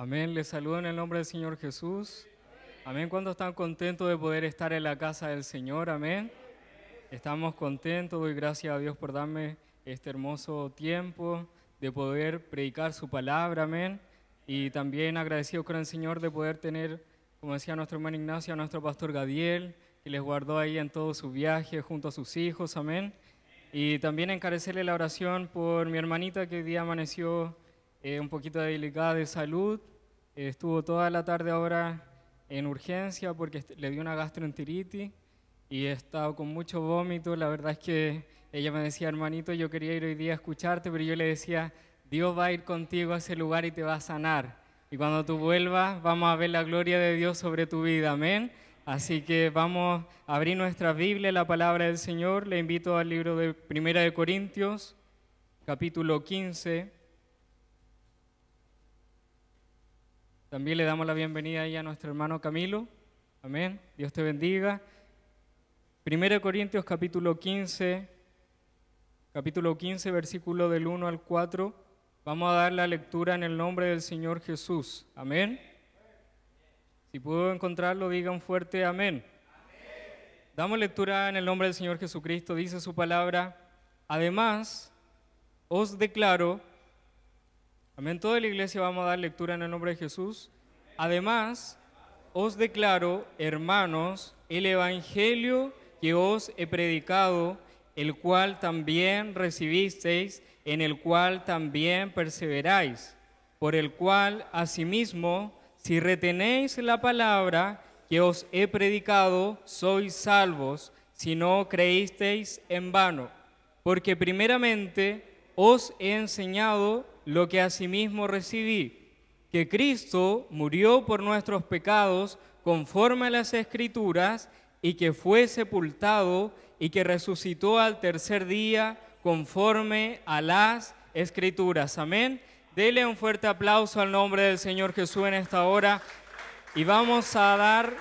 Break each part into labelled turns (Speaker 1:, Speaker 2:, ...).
Speaker 1: Amén, les saludo en el nombre del Señor Jesús. Amén, ¿cuántos están contentos de poder estar en la casa del Señor? Amén. Estamos contentos, doy gracias a Dios por darme este hermoso tiempo de poder predicar su palabra, amén. Y también agradecido con el Señor de poder tener, como decía nuestro hermano Ignacio, a nuestro pastor Gadiel, que les guardó ahí en todo su viaje junto a sus hijos, amén. Y también encarecerle la oración por mi hermanita que hoy día amaneció un poquito delicada de salud. Estuvo toda la tarde ahora en urgencia porque le dio una gastroenteritis y he estado con mucho vómito. La verdad es que ella me decía, hermanito, yo quería ir hoy día a escucharte, pero yo le decía, Dios va a ir contigo a ese lugar y te va a sanar. Y cuando tú vuelvas, vamos a ver la gloria de Dios sobre tu vida, amén. Así que vamos a abrir nuestra Biblia, la palabra del Señor. Le invito al libro de Primera de Corintios, capítulo 15. También le damos la bienvenida ahí a nuestro hermano Camilo. Amén. Dios te bendiga. Primera de Corintios, capítulo 15, versículo del 1 al 4. Vamos a dar la lectura en el nombre del Señor Jesús. Amén. Si puedo encontrarlo, diga un fuerte amén. Damos lectura en el nombre del Señor Jesucristo. Dice su palabra, además os declaro, amén, toda la iglesia vamos a dar lectura en el nombre de Jesús. Además os declaro, hermanos, el evangelio que os he predicado, el cual también recibisteis, en el cual también perseveráis, por el cual asimismo, si retenéis la palabra que os he predicado, sois salvos, si no creísteis en vano. Porque primeramente os he enseñado lo que asimismo recibí, que Cristo murió por nuestros pecados conforme a las Escrituras, y que fue sepultado y que resucitó al tercer día conforme a las Escrituras. Amén. Dele un fuerte aplauso al nombre del Señor Jesús en esta hora y vamos a dar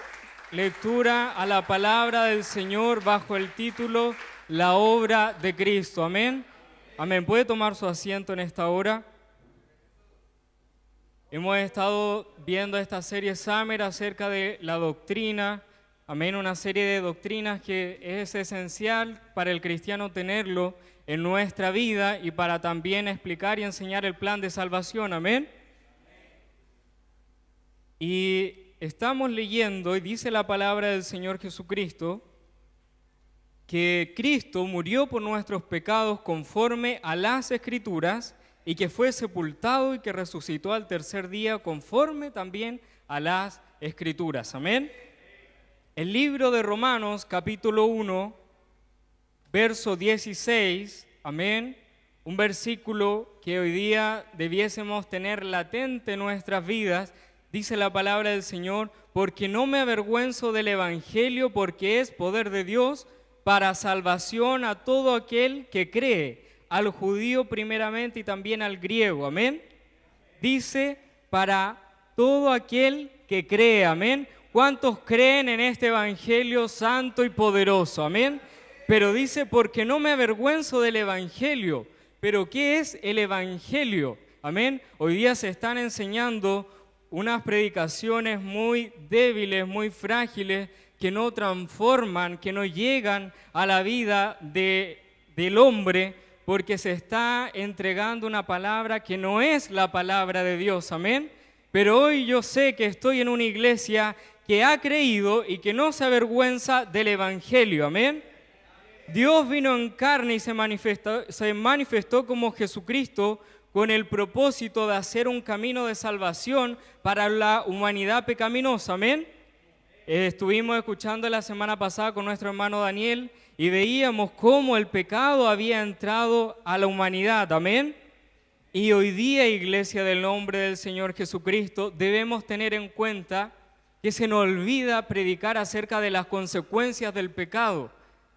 Speaker 1: lectura a la palabra del Señor bajo el título La obra de Cristo. Amén. Amén. ¿Puede tomar su asiento en esta hora? Hemos estado viendo esta serie Summer acerca de la doctrina. Amén, una serie de doctrinas que es esencial para el cristiano tenerlo en nuestra vida y para también explicar y enseñar el plan de salvación. Amén. Y estamos leyendo, y dice la palabra del Señor Jesucristo, que Cristo murió por nuestros pecados conforme a las Escrituras y que fue sepultado y que resucitó al tercer día conforme también a las Escrituras. Amén. El libro de Romanos, capítulo 1, verso 16, amén, un versículo que hoy día debiésemos tener latente en nuestras vidas, dice la palabra del Señor, porque no me avergüenzo del Evangelio, porque es poder de Dios para salvación a todo aquel que cree, al judío primeramente y también al griego, amén. Dice, para todo aquel que cree, amén. ¿Cuántos creen en este evangelio santo y poderoso? Amén. Pero dice, porque no me avergüenzo del evangelio. ¿Pero qué es el evangelio? Amén. Hoy día se están enseñando unas predicaciones muy débiles, muy frágiles, que no transforman, que no llegan a la vida del hombre, porque se está entregando una palabra que no es la palabra de Dios. Amén. Pero hoy yo sé que estoy en una iglesia que ha creído y que no se avergüenza del Evangelio. Amén. Dios vino en carne y se manifestó como Jesucristo con el propósito de hacer un camino de salvación para la humanidad pecaminosa. Amén. Estuvimos escuchando la semana pasada con nuestro hermano Daniel y veíamos cómo el pecado había entrado a la humanidad. Amén. Y hoy día, iglesia del nombre del Señor Jesucristo, debemos tener en cuenta que se nos olvida predicar acerca de las consecuencias del pecado.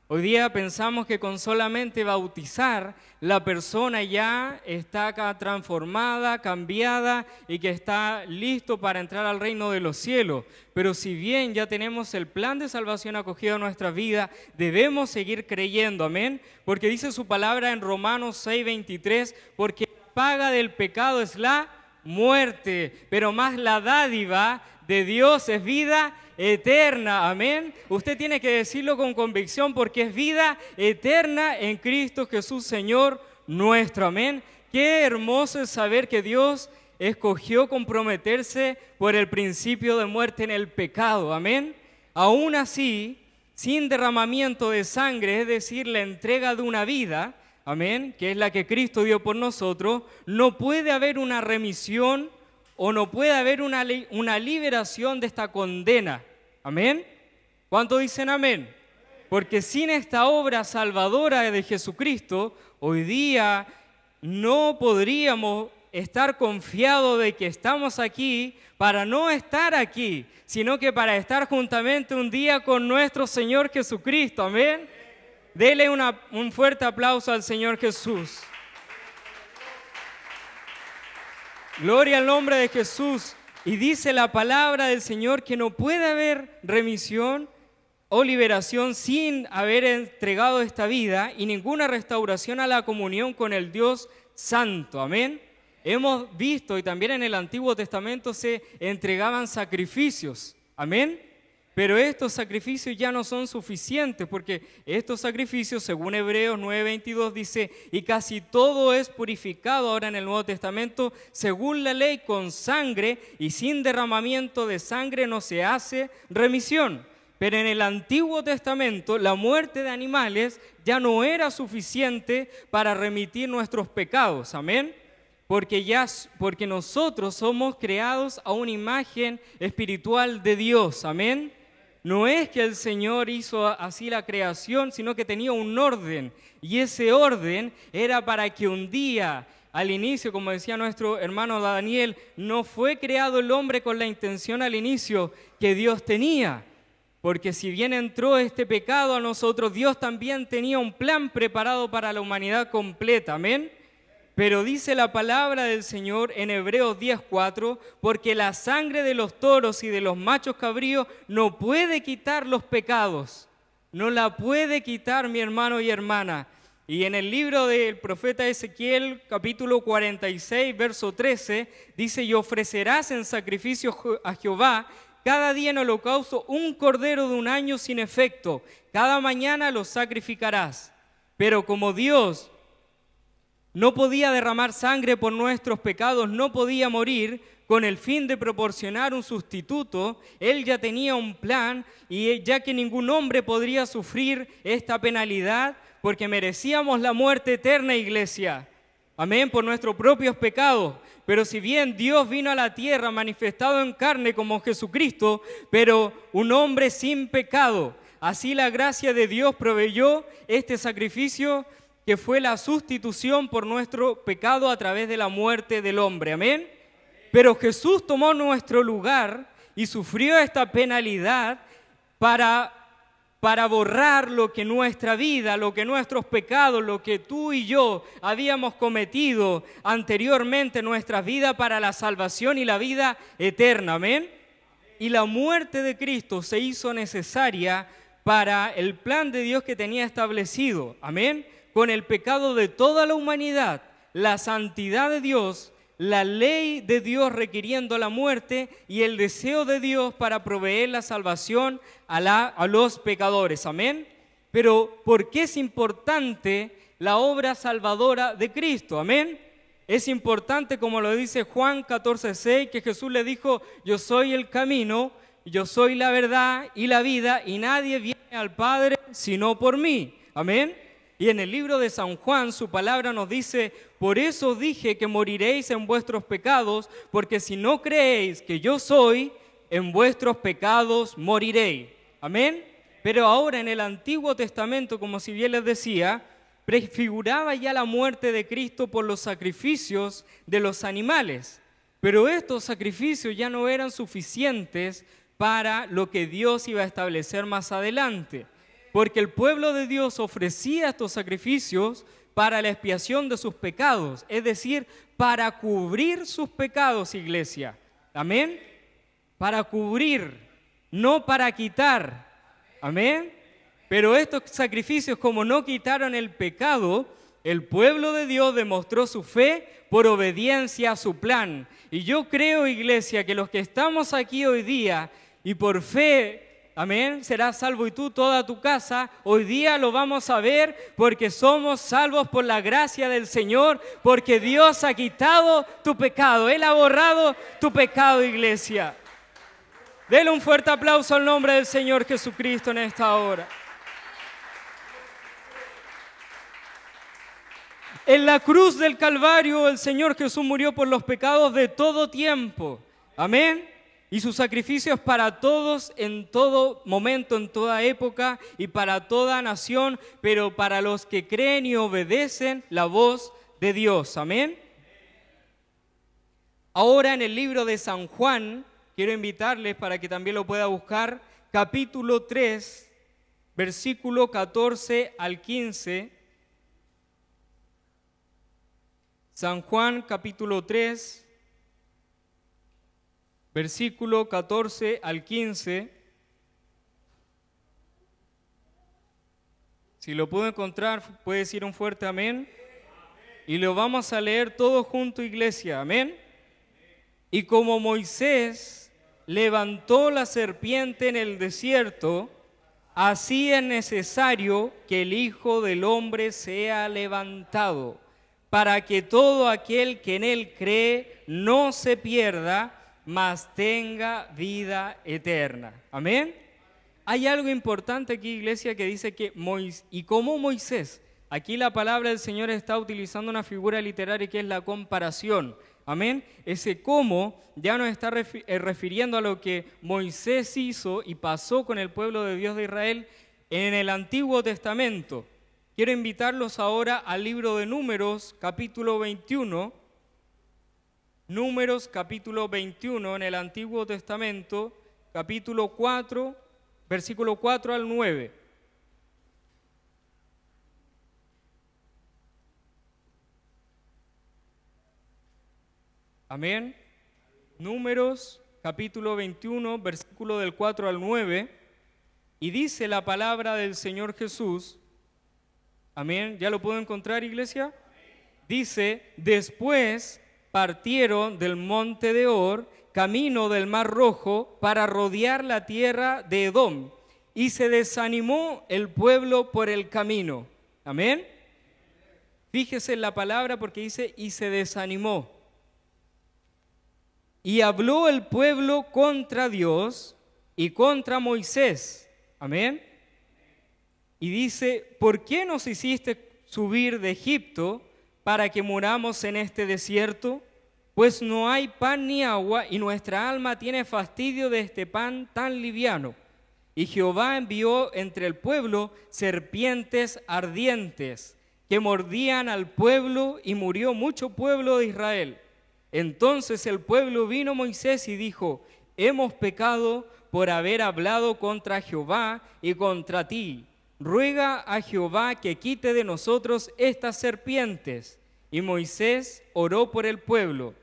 Speaker 1: Hoy día pensamos que con solamente bautizar la persona ya está acá transformada, cambiada y que está listo para entrar al reino de los cielos. Pero si bien ya tenemos el plan de salvación acogido en nuestra vida, debemos seguir creyendo, amén. Porque dice su palabra en Romanos 6:23, porque la paga del pecado es la muerte, pero más la dádiva de Dios es vida eterna, amén. Usted tiene que decirlo con convicción porque es vida eterna en Cristo Jesús, Señor nuestro, amén. Qué hermoso es saber que Dios escogió comprometerse por el principio de muerte en el pecado, amén. Aún así, sin derramamiento de sangre, es decir, la entrega de una vida, amén, que es la que Cristo dio por nosotros, no puede haber una remisión o no puede haber una liberación de esta condena, amén. ¿Cuántos dicen amén? Porque sin esta obra salvadora de Jesucristo, hoy día no podríamos estar confiados de que estamos aquí para no estar aquí, sino que para estar juntamente un día con nuestro Señor Jesucristo, amén. Dele un fuerte aplauso al Señor Jesús. Gloria al nombre de Jesús. Y dice la palabra del Señor que no puede haber remisión o liberación sin haber entregado esta vida y ninguna restauración a la comunión con el Dios Santo, amén. Hemos visto, y también en el Antiguo Testamento se entregaban sacrificios, amén. Pero estos sacrificios ya no son suficientes, porque estos sacrificios, según Hebreos 9:22, dice, y casi todo es purificado ahora en el Nuevo Testamento, según la ley, con sangre, y sin derramamiento de sangre no se hace remisión. Pero en el Antiguo Testamento, la muerte de animales ya no era suficiente para remitir nuestros pecados, amén. Porque nosotros somos creados a una imagen espiritual de Dios, amén. No es que el Señor hizo así la creación, sino que tenía un orden. Y ese orden era para que un día, al inicio, como decía nuestro hermano Daniel, no fue creado el hombre con la intención al inicio que Dios tenía. Porque si bien entró este pecado a nosotros, Dios también tenía un plan preparado para la humanidad completa, amén. Pero dice la palabra del Señor en Hebreos 10:4, porque la sangre de los toros y de los machos cabríos no puede quitar los pecados. No la puede quitar, mi hermano y hermana. Y en el libro del profeta Ezequiel, capítulo 46, verso 13, dice, y ofrecerás en sacrificio a Jehová cada día en holocausto un cordero de un año sin efecto. Cada mañana lo sacrificarás. Pero como Dios no podía derramar sangre por nuestros pecados, no podía morir, con el fin de proporcionar un sustituto, Él ya tenía un plan, y ya que ningún hombre podría sufrir esta penalidad, porque merecíamos la muerte eterna, iglesia, amén, por nuestros propios pecados. Pero si bien Dios vino a la tierra manifestado en carne como Jesucristo, pero un hombre sin pecado, así la gracia de Dios proveyó este sacrificio que fue la sustitución por nuestro pecado a través de la muerte del hombre, amén. Pero Jesús tomó nuestro lugar y sufrió esta penalidad para borrar lo que nuestra vida, lo que nuestros pecados, lo que tú y yo habíamos cometido anteriormente en nuestras vidas para la salvación y la vida eterna, amén. Y la muerte de Cristo se hizo necesaria para el plan de Dios que tenía establecido, amén. Con el pecado de toda la humanidad, la santidad de Dios, la ley de Dios requiriendo la muerte y el deseo de Dios para proveer la salvación a los pecadores. Amén. Pero ¿por qué es importante la obra salvadora de Cristo? Amén. Es importante, como lo dice Juan 14:6, que Jesús le dijo, yo soy el camino, yo soy la verdad y la vida, y nadie viene al Padre sino por mí. Amén. Y en el libro de San Juan, su palabra nos dice, por eso os dije que moriréis en vuestros pecados, porque si no creéis que yo soy, en vuestros pecados moriréis. Amén. Pero ahora en el Antiguo Testamento, como si bien les decía, prefiguraba ya la muerte de Cristo por los sacrificios de los animales. Pero estos sacrificios ya no eran suficientes para lo que Dios iba a establecer más adelante. Porque el pueblo de Dios ofrecía estos sacrificios para la expiación de sus pecados, es decir, para cubrir sus pecados, iglesia. Amén. Para cubrir, no para quitar. Amén. Pero estos sacrificios, como no quitaron el pecado, El pueblo de Dios demostró su fe por obediencia a su plan. Y yo creo, iglesia, que los que estamos aquí hoy día y por fe, amén, serás salvo y tú, toda tu casa, hoy día lo vamos a ver porque somos salvos por la gracia del Señor, porque Dios ha quitado tu pecado, Él ha borrado tu pecado, iglesia. Dele un fuerte aplauso al nombre del Señor Jesucristo en esta hora. En la cruz del Calvario el Señor Jesús murió por los pecados de todo tiempo. Amén. Y su sacrificio es para todos, en todo momento, en toda época y para toda nación, pero para los que creen y obedecen la voz de Dios. Amén. Ahora en el libro de San Juan, quiero invitarles para que también lo pueda buscar, capítulo 3, versículo 14 al 15. San Juan capítulo 3, versículo 14 al 15. Si lo puedo encontrar, puede decir un fuerte amén. Y lo vamos a leer todos juntos, iglesia. Amén. Y como Moisés levantó la serpiente en el desierto, así es necesario que el Hijo del Hombre sea levantado, para que todo aquel que en él cree no se pierda, mas tenga vida eterna. Amén. Hay algo importante aquí, iglesia, que dice que y como Moisés, aquí la palabra del Señor está utilizando una figura literaria que es la comparación. Amén. Ese cómo ya nos está refiriendo a lo que Moisés hizo y pasó con el pueblo de Dios de Israel en el Antiguo Testamento. Quiero invitarlos ahora al libro de Números, capítulo 21. Números, capítulo 21, en el Antiguo Testamento, capítulo 4, versículo 4 al 9. Amén. Números, capítulo 21, versículo del 4 al 9. Y dice la palabra del Señor Jesús. Amén. ¿Ya lo puedo encontrar, iglesia? Dice, después partieron del monte de Hor, camino del Mar Rojo, para rodear la tierra de Edom. Y se desanimó el pueblo por el camino. Amén. Fíjese en la palabra porque dice, y se desanimó. Y habló el pueblo contra Dios y contra Moisés. Amén. Y dice, ¿por qué nos hiciste subir de Egipto para que muramos en este desierto? Pues no hay pan ni agua y nuestra alma tiene fastidio de este pan tan liviano. Y Jehová envió entre el pueblo serpientes ardientes que mordían al pueblo y murió mucho pueblo de Israel. Entonces el pueblo vino a Moisés y dijo, hemos pecado por haber hablado contra Jehová y contra ti. Ruega a Jehová que quite de nosotros estas serpientes. Y Moisés oró por el pueblo.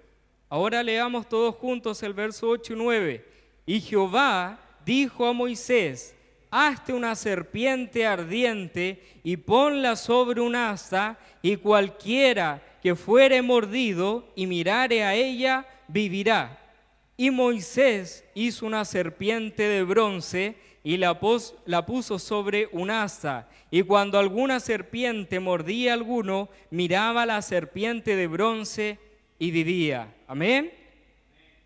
Speaker 1: Ahora leamos todos juntos el verso 8 y 9. Y Jehová dijo a Moisés, hazte una serpiente ardiente y ponla sobre un asta, y cualquiera que fuere mordido y mirare a ella, vivirá. Y Moisés hizo una serpiente de bronce y la puso sobre un asta. Y cuando alguna serpiente mordía a alguno, miraba a la serpiente de bronce y vivía. Amén.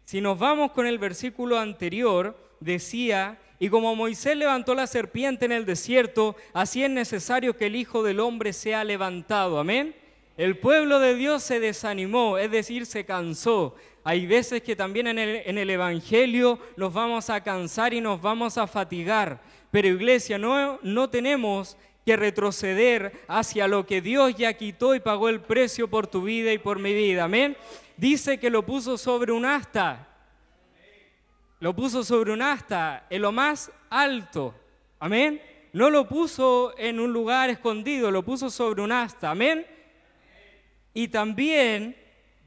Speaker 1: Si nos vamos con el versículo anterior, decía, y como Moisés levantó la serpiente en el desierto, así es necesario que el Hijo del Hombre sea levantado. Amén. El pueblo de Dios se desanimó, es decir, se cansó. Hay veces que también en el Evangelio nos vamos a cansar y nos vamos a fatigar. Pero iglesia, no tenemos que retroceder hacia lo que Dios ya quitó y pagó el precio por tu vida y por mi vida. Amén. Dice que lo puso sobre un asta. Lo puso sobre un asta, en lo más alto. Amén. No lo puso en un lugar escondido, lo puso sobre un asta. Amén. Y también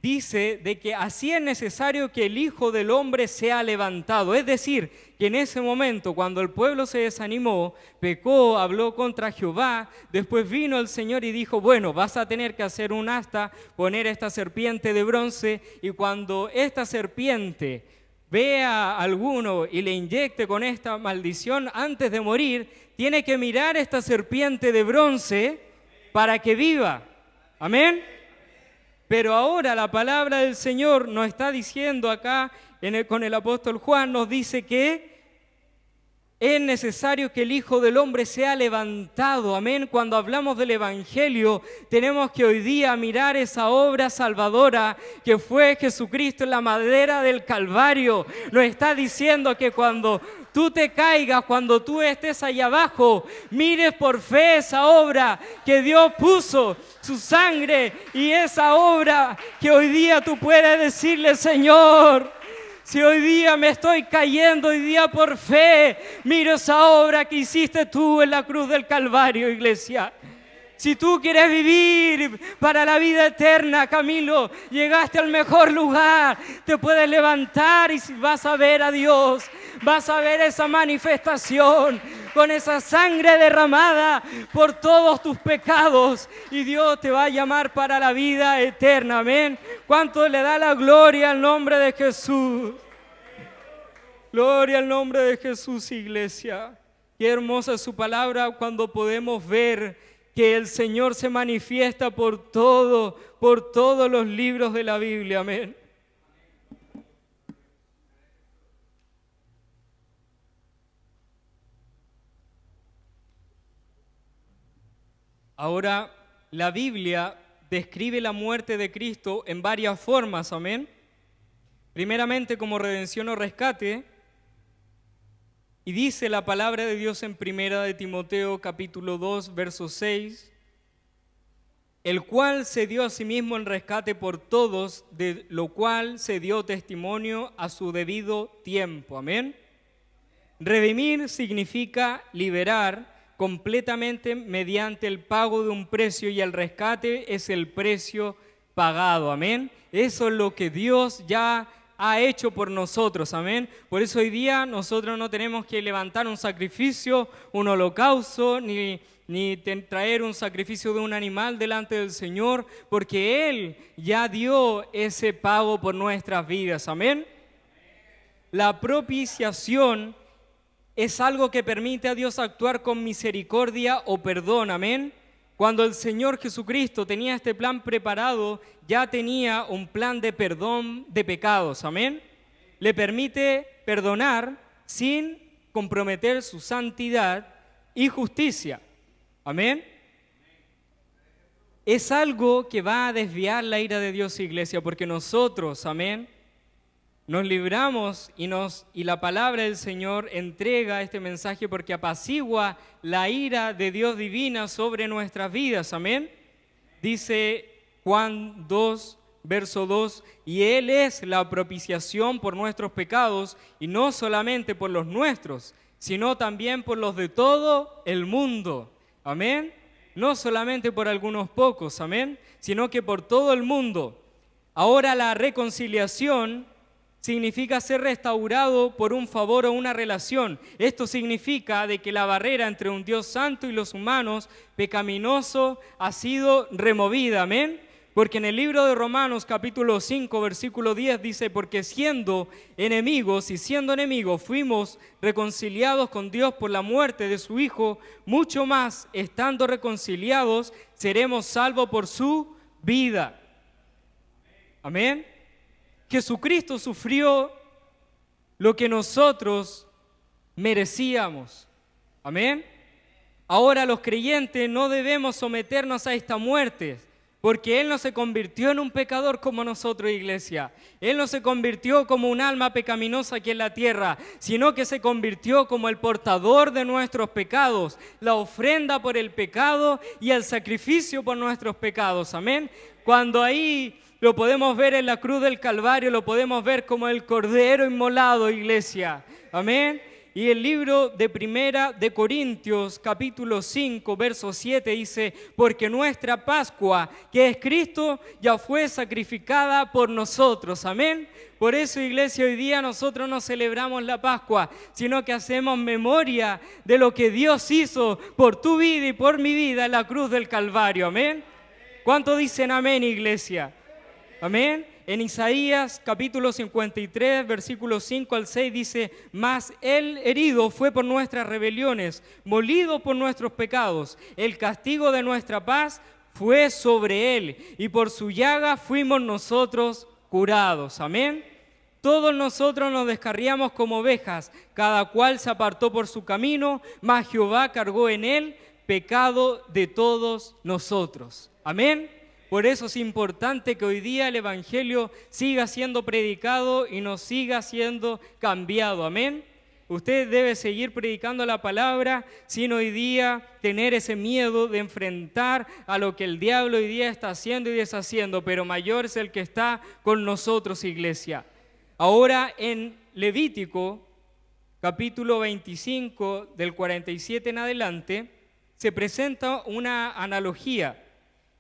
Speaker 1: dice de que así es necesario que el Hijo del Hombre sea levantado. Es decir, que en ese momento, cuando el pueblo se desanimó, pecó, habló contra Jehová, después vino el Señor y dijo, bueno, vas a tener que hacer un asta, poner esta serpiente de bronce, y cuando esta serpiente vea a alguno y le inyecte con esta maldición antes de morir, tiene que mirar esta serpiente de bronce para que viva. Amén. Pero ahora la palabra del Señor nos está diciendo acá con el apóstol Juan, nos dice que es necesario que el Hijo del Hombre sea levantado. Amén. Cuando hablamos del Evangelio, tenemos que hoy día mirar esa obra salvadora que fue Jesucristo en la madera del Calvario. Nos está diciendo que cuando tú te caigas, cuando tú estés allá abajo, mires por fe esa obra que Dios puso, su sangre, y esa obra que hoy día tú puedes decirle, Señor, si hoy día me estoy cayendo, hoy día por fe, miro esa obra que hiciste tú en la cruz del Calvario, iglesia. Si tú quieres vivir para la vida eterna, Camilo, llegaste al mejor lugar, te puedes levantar y vas a ver a Dios, vas a ver esa manifestación con esa sangre derramada por todos tus pecados y Dios te va a llamar para la vida eterna, amén. ¿Cuánto le da la gloria al nombre de Jesús? Gloria al nombre de Jesús, iglesia. Qué hermosa es su palabra cuando podemos ver que el Señor se manifiesta por todos los libros de la Biblia, amén. Ahora, la Biblia describe la muerte de Cristo en varias formas, amén. Primeramente como redención o rescate, y dice la palabra de Dios en Primera de Timoteo capítulo 2, verso 6, el cual se dio a sí mismo en rescate por todos, de lo cual se dio testimonio a su debido tiempo, amén. Redimir significa liberar completamente mediante el pago de un precio, y el rescate es el precio pagado, amén. Eso es lo que Dios ya ha hecho por nosotros, amén. Por eso hoy día nosotros no tenemos que levantar un sacrificio, un holocausto, ni traer un sacrificio de un animal delante del Señor, porque Él ya dio ese pago por nuestras vidas, amén. La propiciación es algo que permite a Dios actuar con misericordia o perdón, amén. Cuando el Señor Jesucristo tenía este plan preparado, ya tenía un plan de perdón de pecados, amén. Le permite perdonar sin comprometer su santidad y justicia, amén. Es algo que va a desviar la ira de Dios, iglesia, porque nosotros, amén, nos libramos y la palabra del Señor entrega este mensaje porque apacigua la ira de Dios divina sobre nuestras vidas, amén. Dice Juan 2, verso 2, y Él es la propiciación por nuestros pecados, y no solamente por los nuestros, sino también por los de todo el mundo, amén. No solamente por algunos pocos, amén, sino que por todo el mundo. Ahora la reconciliación significa ser restaurado por un favor o una relación. Esto significa de que la barrera entre un Dios santo y los humanos pecaminosos ha sido removida, amén. Porque en el libro de Romanos capítulo 5 versículo 10 dice, porque siendo enemigos fuimos reconciliados con Dios por la muerte de su Hijo, mucho más estando reconciliados seremos salvos por su vida. Amén. Jesucristo sufrió lo que nosotros merecíamos. Amén. Ahora los creyentes no debemos someternos a esta muerte, porque Él no se convirtió en un pecador como nosotros, iglesia. Él no se convirtió como un alma pecaminosa aquí en la tierra, sino que se convirtió como el portador de nuestros pecados, la ofrenda por el pecado y el sacrificio por nuestros pecados. Amén. Cuando ahí lo podemos ver en la cruz del Calvario, lo podemos ver como el Cordero inmolado, iglesia. Amén. Y el libro de Primera de Corintios, capítulo 5, verso 7 dice, porque nuestra Pascua, que es Cristo, ya fue sacrificada por nosotros. Amén. Por eso, iglesia, hoy día nosotros no celebramos la Pascua, sino que hacemos memoria de lo que Dios hizo por tu vida y por mi vida en la cruz del Calvario. Amén. ¿Cuánto dicen amén, iglesia? Amén. En Isaías capítulo 53, versículos 5 al 6 dice, mas él herido fue por nuestras rebeliones, molido por nuestros pecados. El castigo de nuestra paz fue sobre él, y por su llaga fuimos nosotros curados. Amén. Todos nosotros nos descarriamos como ovejas, cada cual se apartó por su camino, mas Jehová cargó en él pecado de todos nosotros. Amén. Por eso es importante que hoy día el Evangelio siga siendo predicado y nos siga siendo cambiado. Amén. Usted debe seguir predicando la palabra sin hoy día tener ese miedo de enfrentar a lo que el diablo hoy día está haciendo y deshaciendo, pero mayor es el que está con nosotros, iglesia. Ahora en Levítico, capítulo 25, del 47 en adelante, se presenta una analogía.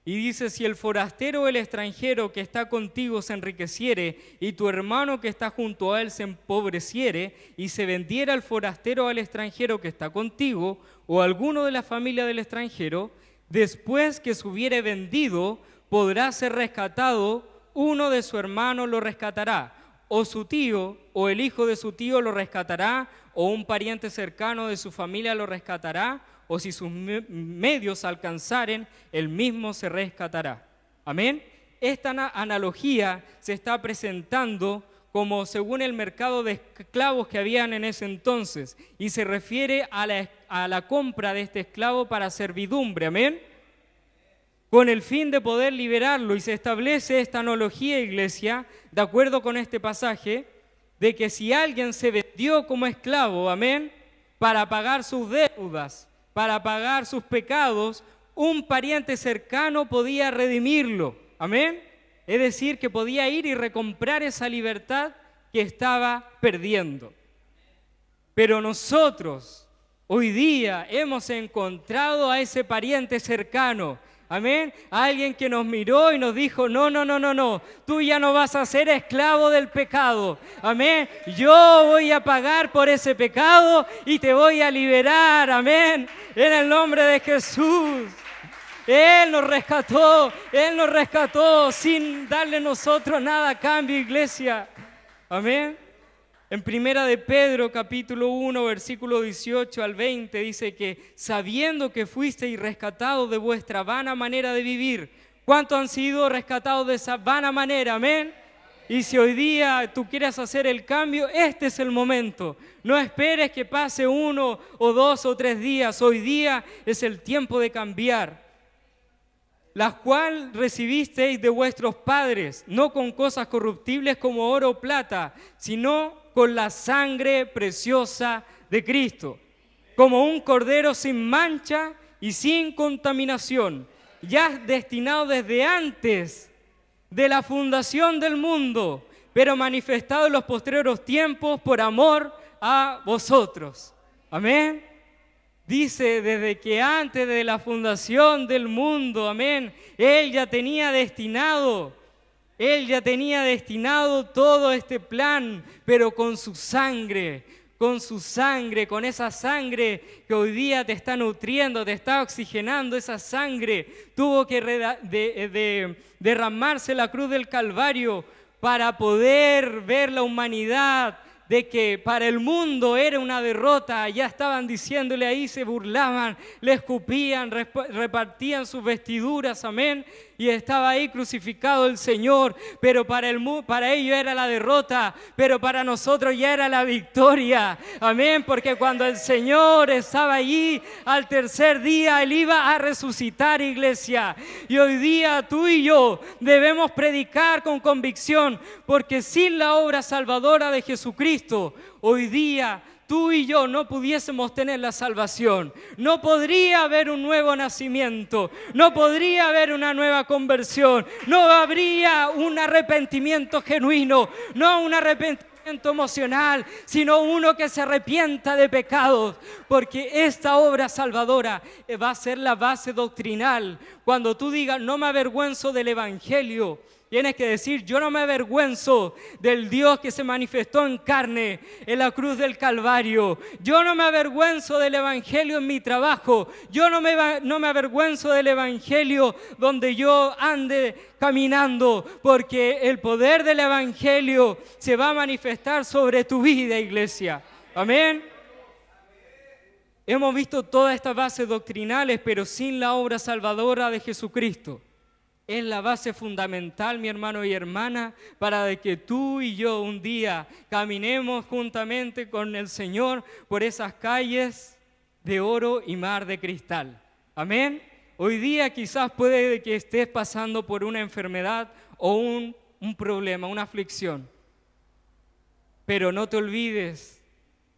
Speaker 1: Y dice, si el forastero o el extranjero que está contigo se enriqueciere y tu hermano que está junto a él se empobreciere y se vendiera al forastero o al extranjero que está contigo o alguno de la familia del extranjero, después que se hubiere vendido, podrá ser rescatado, uno de su hermano lo rescatará, o su tío o el hijo de su tío lo rescatará, o un pariente cercano de su familia lo rescatará, o si sus medios alcanzaren, él mismo se rescatará. Amén. Esta analogía se está presentando como según el mercado de esclavos que habían en ese entonces, y se refiere a la compra de este esclavo para servidumbre. Amén. Con el fin de poder liberarlo, y se establece esta analogía, iglesia, de acuerdo con este pasaje, de que si alguien se vendió como esclavo, amén, para pagar sus deudas, para pagar sus pecados, un pariente cercano podía redimirlo. Amén. Es decir, que podía ir y recomprar esa libertad que estaba perdiendo. Pero nosotros hoy día hemos encontrado a ese pariente cercano. Amén. Alguien que nos miró y nos dijo, no, tú ya no vas a ser esclavo del pecado. Amén. Yo voy a pagar por ese pecado y te voy a liberar. Amén. En el nombre de Jesús. Él nos rescató sin darle nosotros nada a cambio, iglesia. Amén. En Primera de Pedro, capítulo 1, versículo 18 al 20, dice que sabiendo que fuisteis rescatados de vuestra vana manera de vivir. ¿Cuántos han sido rescatados de esa vana manera? Amén. Y si hoy día tú quieres hacer el cambio, este es el momento. No esperes que pase 1 o 2 o 3 días. Hoy día es el tiempo de cambiar. Las cuales recibisteis de vuestros padres, no con cosas corruptibles como oro o plata, sino con la sangre preciosa de Cristo, como un cordero sin mancha y sin contaminación, ya destinado desde antes de la fundación del mundo, pero manifestado en los postreros tiempos por amor a vosotros. Amén. Dice, desde que antes de la fundación del mundo, amén, Él ya tenía destinado todo este plan, pero con su sangre, con esa sangre que hoy día te está nutriendo, te está oxigenando, esa sangre tuvo que derramarse en la cruz del Calvario para poder ver la humanidad de que para el mundo era una derrota. Ya estaban diciéndole ahí, se burlaban, le escupían, repartían sus vestiduras, amén, y estaba ahí crucificado el Señor, pero para ellos era la derrota, pero para nosotros ya era la victoria, amén, porque cuando el Señor estaba allí al tercer día, Él iba a resucitar, iglesia, y hoy día tú y yo debemos predicar con convicción, porque sin la obra salvadora de Jesucristo, hoy día tú y yo no pudiésemos tener la salvación. No podría haber un nuevo nacimiento, no podría haber una nueva conversión, no habría un arrepentimiento genuino, no un arrepentimiento
Speaker 2: emocional, sino uno que se arrepienta de pecados, porque esta obra salvadora va a ser la base doctrinal. Cuando tú digas, no me avergüenzo del Evangelio, tienes que decir, yo no me avergüenzo del Dios que se manifestó en carne en la cruz del Calvario. Yo no me avergüenzo del Evangelio en mi trabajo. Yo no me avergüenzo del Evangelio donde yo ande caminando, porque el poder del Evangelio se va a manifestar sobre tu vida, iglesia. Amén. Hemos visto todas estas bases doctrinales, pero sin la obra salvadora de Jesucristo. Es la base fundamental, mi hermano y hermana, para que tú y yo un día caminemos juntamente con el Señor por esas calles de oro y mar de cristal. Amén. Hoy día quizás puede que estés pasando por una enfermedad o un problema, una aflicción. Pero no te olvides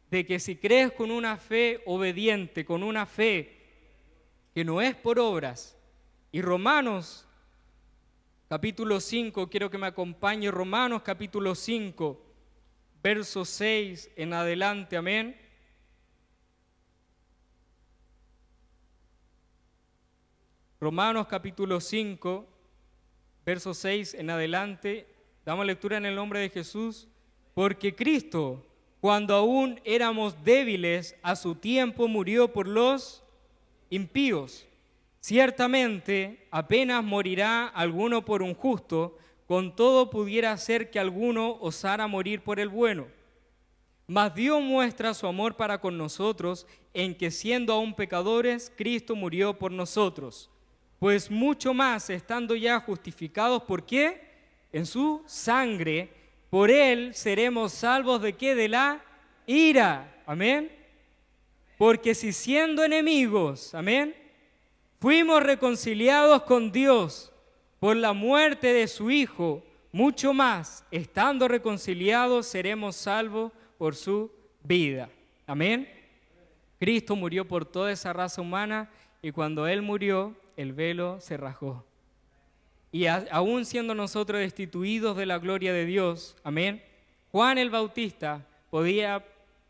Speaker 2: de que si crees con una fe obediente, con una fe que no es por obras, y Romanos capítulo 5, quiero que me acompañe, Romanos capítulo 5, verso 6 en adelante, amén. Romanos capítulo 5, verso 6 en adelante, damos lectura en el nombre de Jesús. Porque Cristo, cuando aún éramos débiles, a su tiempo murió por los impíos. Ciertamente, apenas morirá alguno por un justo, con todo pudiera ser que alguno osara morir por el bueno. Mas Dios muestra su amor para con nosotros, en que siendo aún pecadores, Cristo murió por nosotros. Pues mucho más, estando ya justificados, ¿por qué? En su sangre, por Él seremos salvos ¿de qué? De la ira. Amén. Porque si siendo enemigos, amén, fuimos reconciliados con Dios por la muerte de su Hijo, mucho más, estando reconciliados, seremos salvos por su vida. Amén. Cristo murió por toda esa raza humana y cuando Él murió, el velo se rasgó. Y aún siendo nosotros destituidos de la gloria de Dios, amén, Juan el Bautista podía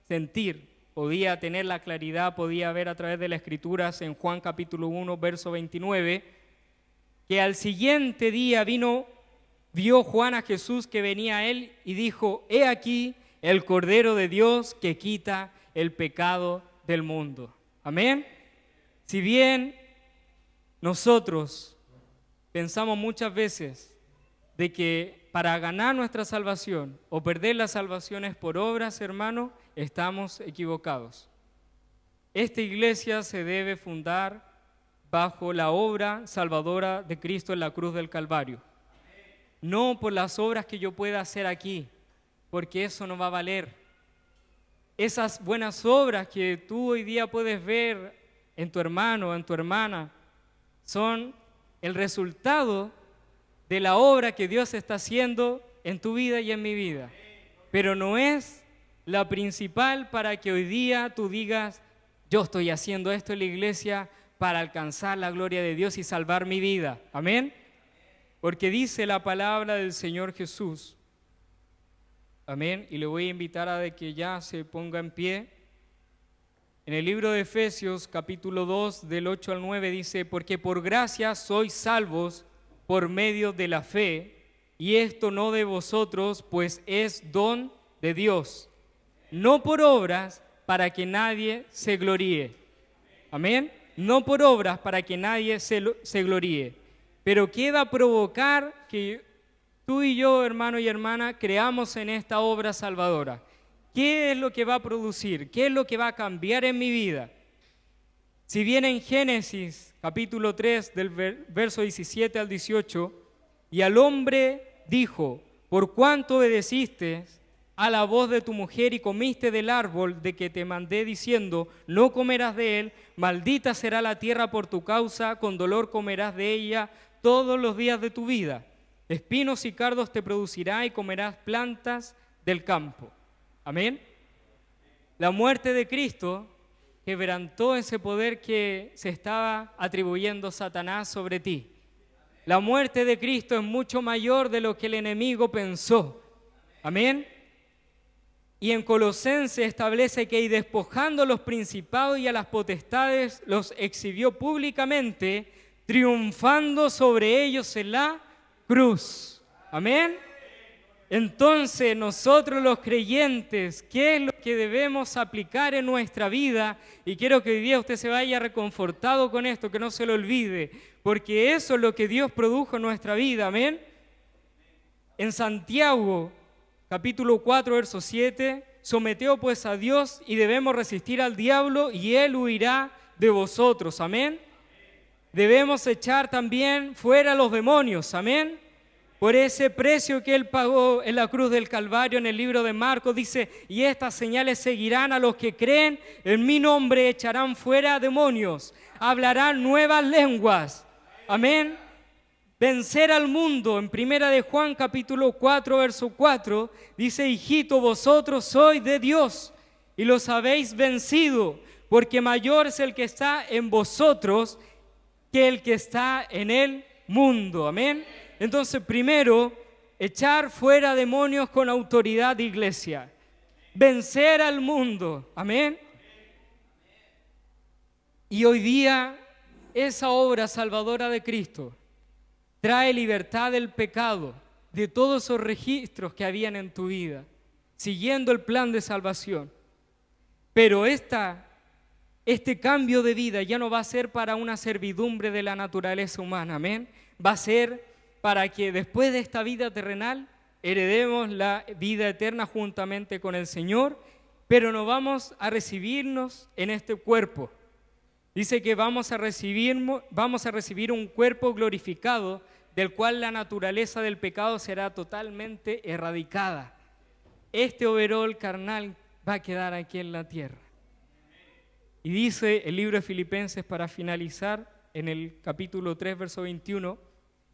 Speaker 2: sentir, podía tener la claridad, podía ver a través de las Escrituras en Juan capítulo 1, verso 29, que al siguiente día vio Juan a Jesús que venía a él y dijo, he aquí el Cordero de Dios que quita el pecado del mundo. Amén. Si bien nosotros pensamos muchas veces de que para ganar nuestra salvación o perder la salvación es por obras, hermano, estamos equivocados. Esta iglesia se debe fundar bajo la obra salvadora de Cristo en la cruz del Calvario. No por las obras que yo pueda hacer aquí, porque eso no va a valer. Esas buenas obras que tú hoy día puedes ver en tu hermano, en tu hermana, son el resultado de la obra que Dios está haciendo en tu vida y en mi vida. Pero no es la principal para que hoy día tú digas, yo estoy haciendo esto en la iglesia para alcanzar la gloria de Dios y salvar mi vida. Amén. Porque dice la palabra del Señor Jesús. Amén. Y le voy a invitar a que ya se ponga en pie. En el libro de Efesios, capítulo 2, del 8 al 9, dice, porque por gracia sois salvos por medio de la fe, y esto no de vosotros, pues es don de Dios, no por obras para que nadie se gloríe. Amén. No por obras para que nadie se gloríe. Pero queda provocar que tú y yo, hermano y hermana, creamos en esta obra salvadora. ¿Qué es lo que va a producir? ¿Qué es lo que va a cambiar en mi vida? Si bien en Génesis, capítulo 3, del verso 17 al 18, y al hombre dijo, por cuanto obedeciste a la voz de tu mujer y comiste del árbol de que te mandé diciendo, no comerás de él, maldita será la tierra por tu causa, con dolor comerás de ella todos los días de tu vida. Espinos y cardos te producirá y comerás plantas del campo. Amén. La muerte de Cristo quebrantó ese poder que se estaba atribuyendo Satanás sobre ti. La muerte de Cristo es mucho mayor de lo que el enemigo pensó. Amén.
Speaker 1: Y en Colosenses establece que y despojando a los principados y a las potestades, los exhibió públicamente, triunfando sobre ellos en la cruz. Amén. Entonces nosotros los creyentes, ¿qué es lo que debemos aplicar en nuestra vida? Y quiero que hoy día usted se vaya reconfortado con esto, que no se lo olvide, porque eso es lo que Dios produjo en nuestra vida. Amén. En Santiago, capítulo 4, verso 7, someteos pues a Dios y debemos resistir al diablo y él huirá de vosotros. Amén. Debemos echar también fuera a los demonios. Amén. Por ese precio que él pagó en la cruz del Calvario, en el libro de Marcos, dice, y estas señales seguirán a los que creen, en mi nombre echarán fuera demonios, hablarán nuevas lenguas. Amén. Vencer al mundo, en primera de Juan capítulo 4, verso 4, dice, hijito, vosotros sois de Dios y los habéis vencido, porque mayor es el que está en vosotros que el que está en el mundo. Amén. Entonces, primero, echar fuera demonios con autoridad de iglesia. Vencer al mundo. Amén. Y hoy día, esa obra salvadora de Cristo trae libertad del pecado, de todos esos registros que habían en tu vida, siguiendo el plan de salvación. Pero este cambio de vida ya no va a ser para una servidumbre de la naturaleza humana. Amén. Va a ser para que después de esta vida terrenal heredemos la vida eterna juntamente con el Señor, pero no vamos a recibirnos en este cuerpo. Dice que vamos a recibir un cuerpo glorificado, del cual la naturaleza del pecado será totalmente erradicada. Este overol carnal va a quedar aquí en la tierra. Y dice el libro de Filipenses, para finalizar, en el capítulo 3, verso 21,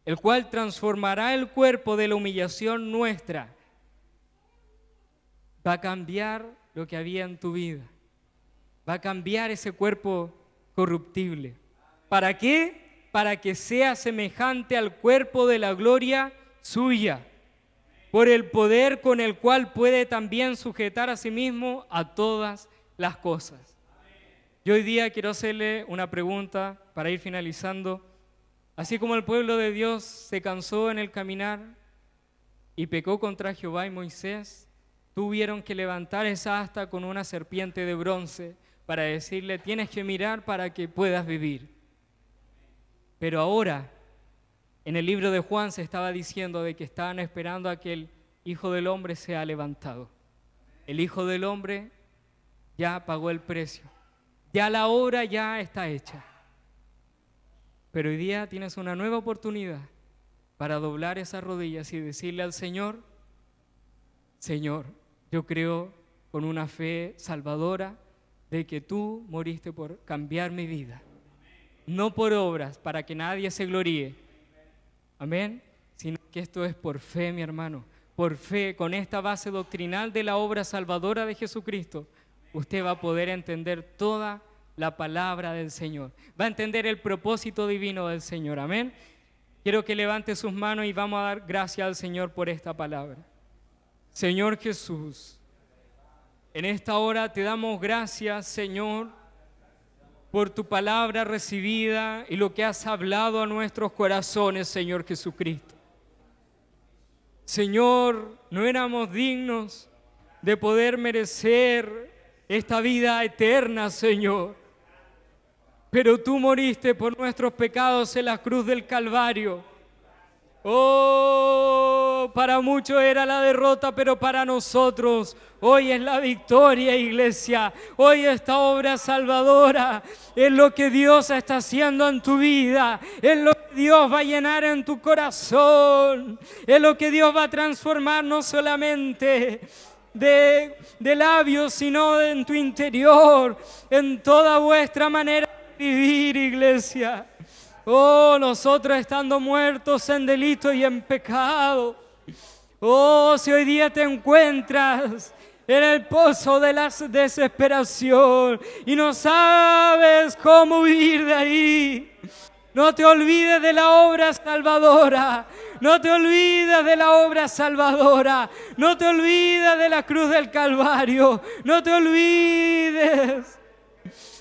Speaker 1: el cual transformará el cuerpo de la humillación nuestra. Va a cambiar lo que había en tu vida. Va a cambiar ese cuerpo corruptible. ¿Para qué? Para que sea semejante al cuerpo de la gloria suya, por el poder con el cual puede también sujetar a sí mismo a todas las cosas. Yo hoy día quiero hacerle una pregunta para ir finalizando. Así como el pueblo de Dios se cansó en el caminar y pecó contra Jehová y Moisés, tuvieron que levantar esa asta con una serpiente de bronce para decirle, tienes que mirar para que puedas vivir. Pero ahora, en el libro de Juan se estaba diciendo de que estaban esperando a que el Hijo del Hombre sea levantado. El Hijo del Hombre ya pagó el precio. Ya la obra ya está hecha. Pero hoy día tienes una nueva oportunidad para doblar esas rodillas y decirle al Señor, Señor, yo creo con una fe salvadora de que tú moriste por cambiar mi vida. No por obras, para que nadie se gloríe. Amén. Sino que esto es por fe, mi hermano. Por fe, con esta base doctrinal de la obra salvadora de Jesucristo, usted va a poder entender toda la palabra del Señor. Va a entender el propósito divino del Señor. Amén. Quiero que levante sus manos y vamos a dar gracias al Señor por esta palabra. Señor Jesús, en esta hora te damos gracias, Señor, por tu palabra recibida y lo que has hablado a nuestros corazones, Señor Jesucristo. Señor, no éramos dignos de poder merecer esta vida eterna, Señor. Pero tú moriste por nuestros pecados en la cruz del Calvario. Oh, para muchos era la derrota, pero para nosotros hoy es la victoria, iglesia. Hoy esta obra salvadora es lo que Dios está haciendo en tu vida. Es lo que Dios va a llenar en tu corazón. Es lo que Dios va a transformar no solamente de labios, sino en tu interior, en toda vuestra manera de vivir, iglesia. Oh, nosotros estando muertos en delito y en pecado. Oh, si hoy día te encuentras en el pozo de la desesperación y no sabes cómo huir de ahí. No te olvides de la obra salvadora. No te olvides de la obra salvadora. No te olvides de la cruz del Calvario. No te olvides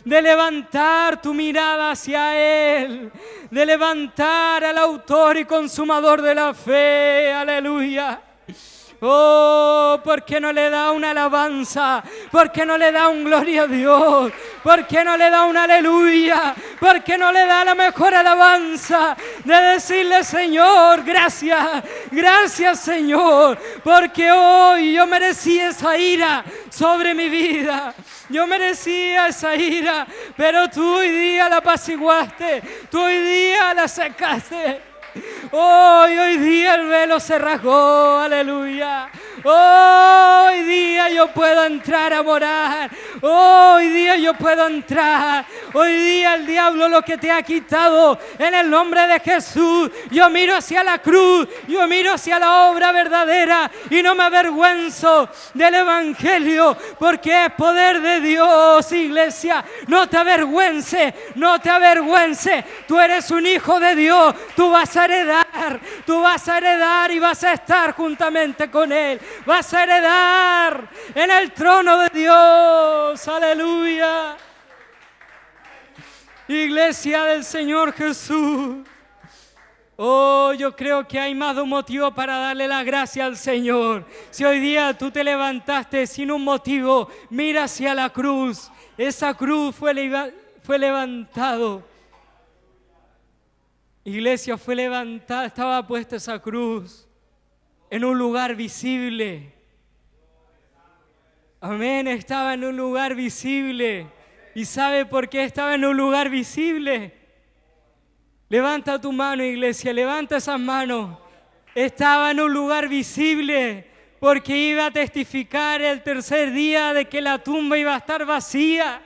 Speaker 1: de levantar tu mirada hacia Él, de levantar al autor y consumador de la fe. Aleluya. Oh, ¿por qué no le da una alabanza? ¿Por qué no le da un gloria a Dios? ¿Por qué no le da un aleluya? ¿Por qué no le da la mejor alabanza de decirle, Señor, gracias, gracias, Señor, porque hoy yo merecí esa ira sobre mi vida? Yo merecía esa ira, pero tú hoy día la apaciguaste, tú hoy día la secaste. Hoy día el velo se rasgó, aleluya. Hoy día yo puedo entrar a morar. Hoy día yo puedo entrar. Hoy día el diablo lo que te ha quitado, en el nombre de Jesús, yo miro hacia la cruz, yo miro hacia la obra verdadera y no me avergüenzo del evangelio, porque es poder de Dios, iglesia. No te avergüences, no te avergüences. Tú eres un hijo de Dios, tú vas a heredar y vas a estar juntamente con Él. Vas a heredar en el trono de Dios. Aleluya. Iglesia del Señor Jesús. Oh, yo creo que hay más de un motivo para darle la gracia al Señor. Si hoy día tú te levantaste sin un motivo, mira hacia la cruz. Esa cruz fue levantado. Iglesia, fue levantada, estaba puesta esa cruz en un lugar visible. Amén, estaba en un lugar visible. ¿Y sabe por qué estaba en un lugar visible? Levanta tu mano, iglesia, levanta esas manos. Estaba en un lugar visible porque iba a testificar el tercer día de que la tumba iba a estar vacía.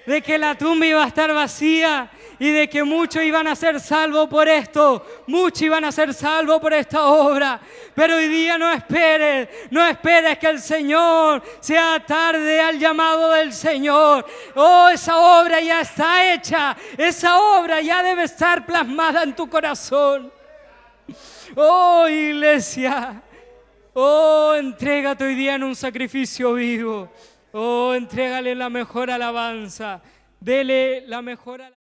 Speaker 1: De que la tumba iba a estar vacía y de que muchos iban a ser salvos por esto, muchos iban a ser salvos por esta obra. Pero hoy día no esperes que el Señor sea tarde al llamado del Señor. Oh, esa obra ya está hecha, esa obra ya debe estar plasmada en tu corazón. Oh, iglesia, oh, entrégate hoy día en un sacrificio vivo. Oh, entrégale la mejor alabanza. Dele la mejor alabanza.